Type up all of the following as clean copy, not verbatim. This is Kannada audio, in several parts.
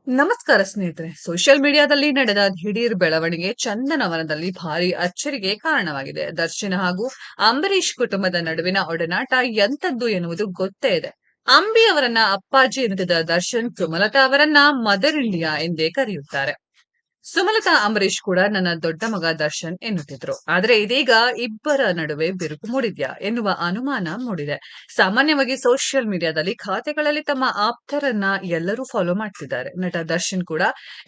ನಮಸ್ಕಾರ ಸ್ನೇಹಿತರೆ. ಸೋಷಿಯಲ್ ಮೀಡಿಯಾದಲ್ಲಿ ನಡೆದ ದಿಢೀರ್ ಬೆಳವಣಿಗೆ ಚಂದನವನದಲ್ಲಿ ಭಾರಿ ಅಚ್ಚರಿಗೆ ಕಾರಣವಾಗಿದೆ. ದರ್ಶನ್ ಹಾಗೂ ಅಂಬರೀಶ್ ಕುಟುಂಬದ ನಡುವಿನ ಒಡನಾಟ ಎಂತದ್ದು ಎನ್ನುವುದು ಗೊತ್ತೇ ಇದೆ. ಅಂಬಿ ಅವರನ್ನ ಅಪ್ಪಾಜಿ ಎನ್ನುತ್ತಿದ್ದ ದರ್ಶನ್ ಸುಮಲತಾ ಅವರನ್ನ ಮದರ್ ಇಂಡಿಯಾ ಎಂದೇ ಕರೆಯುತ್ತಾರೆ. ಸುಮಲತಾ ಅಂಬರೀಶ್ ಕೂಡ ನನ್ನ ದೊಡ್ಡ ಮಗ ದರ್ಶನ್ ಎನ್ನುತ್ತಿದ್ರು. ಆದ್ರೆ ಇದೀಗ ಇಬ್ಬರ ನಡುವೆ ಬಿರುಕು ಮೂಡಿದ್ಯಾ ಎನ್ನುವ ಅನುಮಾನ ಮೂಡಿದೆ. ಸಾಮಾನ್ಯವಾಗಿ ಸೋಷಿಯಲ್ ಮೀಡಿಯಾದಲ್ಲಿ ಖಾತೆಗಳಲ್ಲಿ ತಮ್ಮ ಆಪ್ತರನ್ನ ಎಲ್ಲರೂ ಫಾಲೋ ಮಾಡ್ತಿದ್ದಾರೆ. ನಟ ದರ್ಶನ್ ಕೂಡ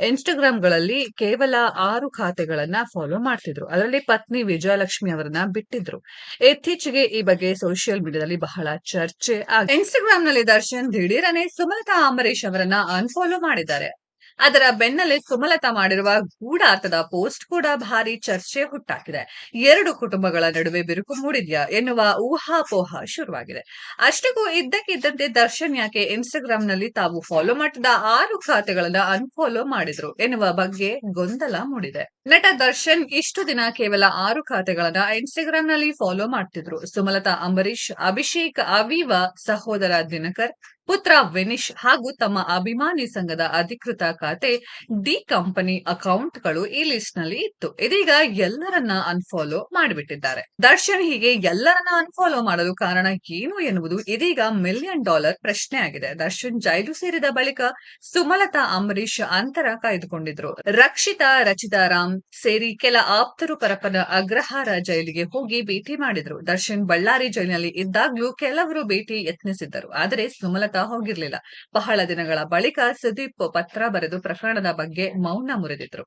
ಇನ್ಸ್ಟಾಗ್ರಾಂಗಳಲ್ಲಿ ಕೇವಲ 6 ಖಾತೆಗಳನ್ನ ಫಾಲೋ ಮಾಡ್ತಿದ್ರು. ಅದರಲ್ಲಿ ಪತ್ನಿ ವಿಜಯಲಕ್ಷ್ಮಿ ಅವರನ್ನ ಬಿಟ್ಟಿದ್ರು. ಇತ್ತೀಚೆಗೆ ಈ ಬಗ್ಗೆ ಸೋಷಿಯಲ್ ಮೀಡಿಯಾದಲ್ಲಿ ಬಹಳ ಚರ್ಚೆ ಆಗಿದೆ. ಇನ್ಸ್ಟಾಗ್ರಾಂನಲ್ಲಿ ದರ್ಶನ್ ದಿಢೀರನೆ ಸುಮಲತಾ ಅಂಬರೀಶ್ ಅವರನ್ನ ಅನ್ಫಾಲೋ ಮಾಡಿದ್ದಾರೆ. ಅದರ ಬೆನ್ನಲ್ಲೇ ಸುಮಲತಾ ಮಾಡಿರುವ ಗೂಢಾರ್ಥದ ಪೋಸ್ಟ್ ಕೂಡ ಭಾರಿ ಚರ್ಚೆ ಹುಟ್ಟಾಕಿದೆ. ಎರಡು ಕುಟುಂಬಗಳ ನಡುವೆ ಬಿರುಕು ಮೂಡಿದ್ಯಾ ಎನ್ನುವ ಊಹಾಪೋಹ ಶುರುವಾಗಿದೆ. ಅಷ್ಟಕ್ಕೂ ಇದ್ದಕ್ಕಿದ್ದಂತೆ ದರ್ಶನ್ ಯಾಕೆ ಇನ್ಸ್ಟಾಗ್ರಾಂನಲ್ಲಿ ತಾವು ಫಾಲೋ ಮಾಡಿದ 6 ಖಾತೆಗಳನ್ನ ಅನ್ಫಾಲೋ ಮಾಡಿದ್ರು ಎನ್ನುವ ಬಗ್ಗೆ ಗೊಂದಲ ಮೂಡಿದೆ. ನಟ ದರ್ಶನ್ ಇಷ್ಟು ದಿನ ಕೇವಲ 6 ಖಾತೆಗಳನ್ನ ಇನ್ಸ್ಟಾಗ್ರಾಂನಲ್ಲಿ ಫಾಲೋ ಮಾಡ್ತಿದ್ರು. ಸುಮಲತಾ ಅಂಬರೀಶ್, ಅಭಿಷೇಕ್, ಅವೀವ, ಸಹೋದರ ದಿನಕರ್, ಪುತ್ರ ವಿನಿಶ್ ಹಾಗೂ ತಮ್ಮ ಅಭಿಮಾನಿ ಸಂಘದ ಅಧಿಕೃತ ಖಾತೆ ಡಿ ಕಂಪನಿ ಅಕೌಂಟ್ಗಳು ಈ ಲಿಸ್ಟ್ ನಲ್ಲಿ ಇತ್ತು. ಇದೀಗ ಎಲ್ಲರನ್ನ ಅನ್ಫಾಲೋ ಮಾಡಿಬಿಟ್ಟಿದ್ದಾರೆ. ದರ್ಶನ್ ಹೀಗೆ ಎಲ್ಲರನ್ನ ಅನ್ಫಾಲೋ ಮಾಡಲು ಕಾರಣ ಏನು ಎನ್ನುವುದು ಇದೀಗ $1,000,000 ಪ್ರಶ್ನೆ ಆಗಿದೆ. ದರ್ಶನ್ ಜೈಲು ಸೇರಿದ ಬಳಿಕ ಸುಮಲತಾ ಅಂಬರೀಶ್ ಅಂತರ ಕಾಯ್ದುಕೊಂಡಿದ್ರು. ರಕ್ಷಿತಾ, ರಚಿತಾ ರಾಮ್ ಸೇರಿ ಕೆಲ ಆಪ್ತರು ಪರಪ್ಪನ ಅಗ್ರಹಾರ ಜೈಲಿಗೆ ಹೋಗಿ ಭೇಟಿ ಮಾಡಿದ್ರು. ದರ್ಶನ್ ಬಳ್ಳಾರಿ ಜೈಲಿನಲ್ಲಿ ಇದ್ದಾಗ್ಲೂ ಕೆಲವರು ಭೇಟಿ ಯತ್ನಿಸಿದ್ದರು. ಆದರೆ ಸುಮಲತಾ ಹೋಗಿರ್ಲಿಲ್ಲ. ಬಹಳ ದಿನಗಳ ಬಳಿಕ ಸುದೀಪ್ ಪತ್ರ ಬರೆದು ಪ್ರಕರಣದ ಬಗ್ಗೆ ಮೌನ ಮುರಿದಿದ್ರು.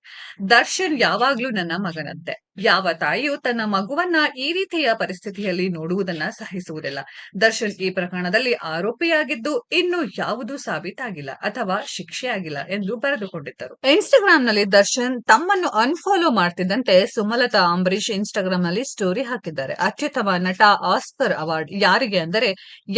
ದರ್ಶನ್ ಯಾವಾಗ್ಲೂ ನನ್ನ ಮಗನಂತೆ. ಯಾವ ತಾಯಿಯೂ ತನ್ನ ಮಗುವನ್ನ ಈ ರೀತಿಯ ಪರಿಸ್ಥಿತಿಯಲ್ಲಿ ನೋಡುವುದನ್ನ ಸಹಿಸುವುದಿಲ್ಲ. ದರ್ಶನ್ ಈ ಪ್ರಕರಣದಲ್ಲಿ ಆರೋಪಿಯಾಗಿದ್ದು ಇನ್ನೂ ಯಾವುದೂ ಸಾಬೀತಾಗಿಲ್ಲ ಅಥವಾ ಶಿಕ್ಷೆಯಾಗಿಲ್ಲ ಎಂದು ಬರೆದುಕೊಂಡಿದ್ದರು. ಇನ್ಸ್ಟಾಗ್ರಾಂನಲ್ಲಿ ದರ್ಶನ್ ತಮ್ಮನ್ನು ಅನ್ಫಾಲೋ ಮಾಡ್ತಿದ್ದಂತೆ ಸುಮಲತಾ ಅಂಬರೀಶ್ ಇನ್ಸ್ಟಾಗ್ರಾಂನಲ್ಲಿ ಸ್ಟೋರಿ ಹಾಕಿದ್ದಾರೆ. ಅತ್ಯುತ್ತಮ ನಟ ಆಸ್ಕರ್ ಅವಾರ್ಡ್ ಯಾರಿಗೆ ಅಂದರೆ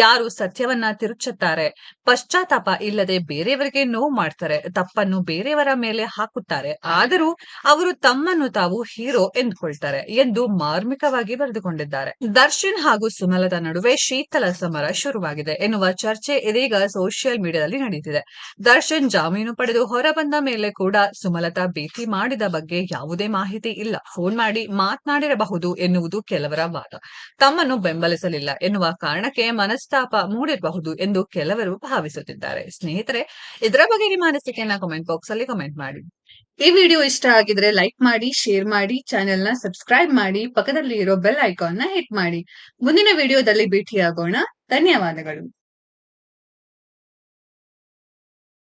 ಯಾರು ಸತ್ಯವನ್ನ ತಿರುಚುತ್ತಾರೆ, ಪಶ್ಚಾತ್ತಾಪ ಇಲ್ಲದೆ ಬೇರೆಯವರಿಗೆ ನೋವು ಮಾಡ್ತಾರೆ, ತಪ್ಪನ್ನು ಬೇರೆಯವರ ಮೇಲೆ ಹಾಕುತ್ತಾರೆ, ಆದರೂ ಅವರು ತಮ್ಮನ್ನು ತಾವು ಹೀರೋ ಎಂದುಕೊಳ್ತಾರೆ ಎಂದು ಮಾರ್ಮಿಕವಾಗಿ ಬರೆದುಕೊಂಡಿದ್ದಾರೆ. ದರ್ಶನ್ ಹಾಗೂ ಸುಮಲತಾ ನಡುವೆ ಶೀತಲ ಸಮರ ಶುರುವಾಗಿದೆ ಎನ್ನುವ ಚರ್ಚೆ ಇದೀಗ ಸೋಷಿಯಲ್ ಮೀಡಿಯಾದಲ್ಲಿ ನಡೆಯುತ್ತಿದೆ. ದರ್ಶನ್ ಜಾಮೀನು ಪಡೆದು ಹೊರಬಂದ ಮೇಲೆ ಕೂಡ ಸುಮಲತಾ ಭೇಟಿ ಮಾಡಿದ ಬಗ್ಗೆ ಯಾವುದೇ ಮಾಹಿತಿ ಇಲ್ಲ. ಫೋನ್ ಮಾಡಿ ಮಾತನಾಡಿರಬಹುದು ಎನ್ನುವುದು ಕೆಲವರ ವಾದ. ತಮ್ಮನ್ನು ಬೆಂಬಲಿಸಲಿಲ್ಲ ಎನ್ನುವ ಕಾರಣಕ್ಕೆ ಮನಸ್ತಾಪ ಮೂಡಿರಬಹುದು ಎಂದು ಕೆಲವರು ಭಾವಿಸುತ್ತಿದ್ದಾರೆ. ಸ್ನೇಹಿತರೆ, ಇದರ ಬಗ್ಗೆ ನಿಮ್ಮ ಅನಿಸಿಕೆಯನ್ನ ಕಾಮೆಂಟ್ ಬಾಕ್ಸ್ ಅಲ್ಲಿ ಕಾಮೆಂಟ್ ಮಾಡಿ. ಈ ವಿಡಿಯೋ ಇಷ್ಟ ಆಗಿದ್ರೆ ಲೈಕ್ ಮಾಡಿ, ಶೇರ್ ಮಾಡಿ, ಚಾನೆಲ್ ನ ಸಬ್ಸ್ಕ್ರೈಬ್ ಮಾಡಿ, ಪಕ್ಕದಲ್ಲಿ ಇರೋ ಬೆಲ್ ಐಕಾನ್ ನ ಹಿಟ್ ಮಾಡಿ. ಮುಂದಿನ ವಿಡಿಯೋದಲ್ಲಿ ಭೇಟಿಯಾಗೋಣ. ಧನ್ಯವಾದಗಳು.